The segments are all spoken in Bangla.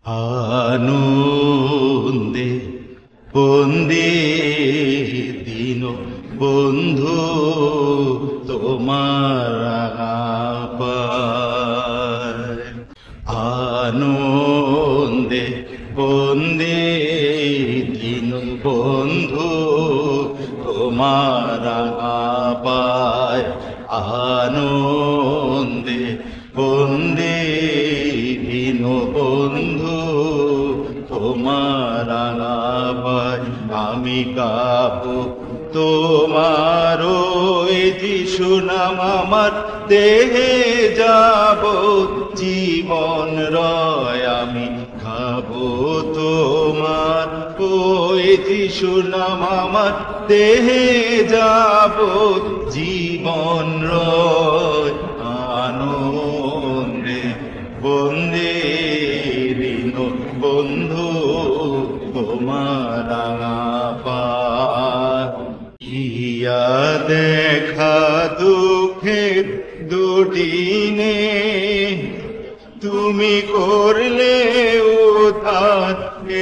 আনন্দে বন্দে দিন বন্ধু তোমার পায়। আনন্দে বন্দে দিন বন্ধু তোমার পায়। আনন্দে বন্দে দিন বন্ধু তোমার পায়। আমি গাবো তোমার যিশু নাম, আমার দেহে যাব জীবন রয়। আমি গাবো তোমার যিশু নাম, আমার দেহে যাব জীবন রয়। আনন্দে বন্দে দিন বন্ধু তোমার পায়। ইয়া দেখা দুঃখের দুদিনে তুমি করলে উদ্ধার এ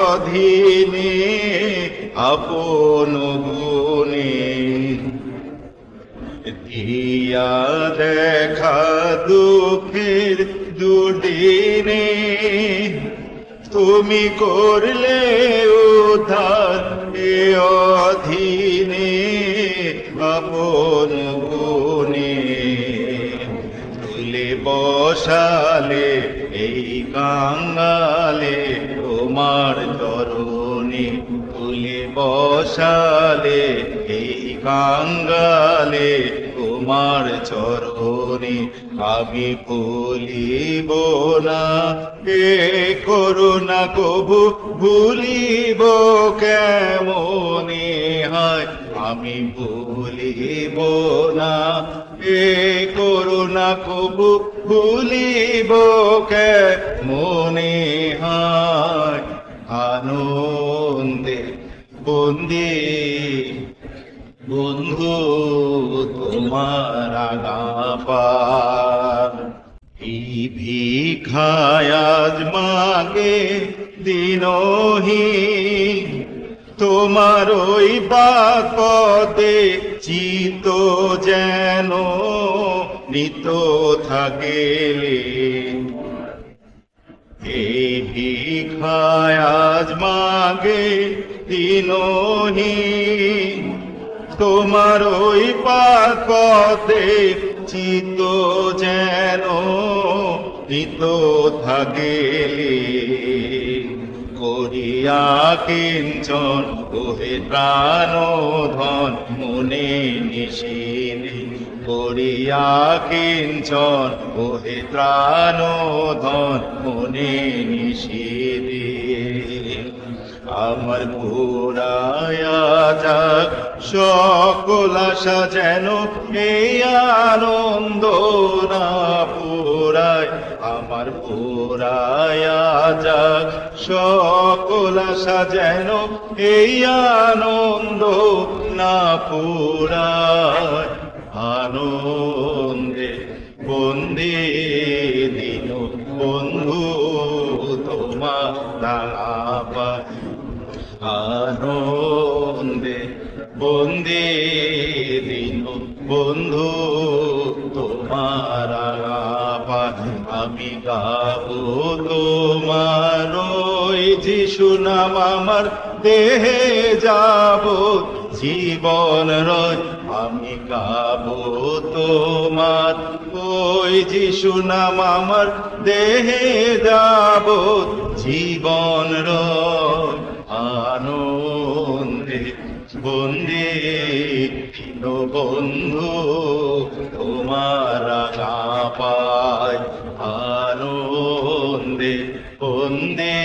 অধীনে আপন গুণে। দিয়া দেখা দুঃখের দুদিনে তুমি করলে উদ্ধার এ অধীনে আপন গুণে। তুলে বসালে এই কাঙ্গালে তোমার চরণে। তুলে বসালে এই কাঙ্গালে তোমার চরণে। আমি ভুলিব না এ করুণা কবু, ভুলিব কেমনে হয়। আমি ভুলিব না এ করুণা কবু, ভুলিব কেমনে হয়। আনন্দে বন্দে বন্ধু তোমার পায়। এই ভিখায় আজ মাগে দিনহীন, তোমার ওই পথে চিত যেন নিত থাকেলে। এই ভিখায় আজ মাগে দিনহীন, তোমার ওই পথে চিত যেন নিত থাকেলে। করিয়া কিঞ্চন ওহে প্রাণ ধন মনে নিশিনে। করিয়া কিঞ্চন ওহে প্রাণ ধন মনে নিশিনে। আমার পুরায়া যাক সকল আশা যেন এই আনন্দ না পুরায়। আমার পুরায়া যাক সকল আশা যেন এই আনন্দ না পুরায়। আনন্দে বন্দে দিন বন্ধু তোমার পায়। আনন্দে বন্দে দিন বন্ধু তোমার পায়। আমি গাবো তোমার যিশু নাম, আমার দেহে যাব জীবন রয়। আমি গাবো তোমার যিশু নাম, আমার দেহে যাব জীবন রয়। আনন্দে বন্দে দিন বন্ধু তোমার পায়। আনন্দে বন্দে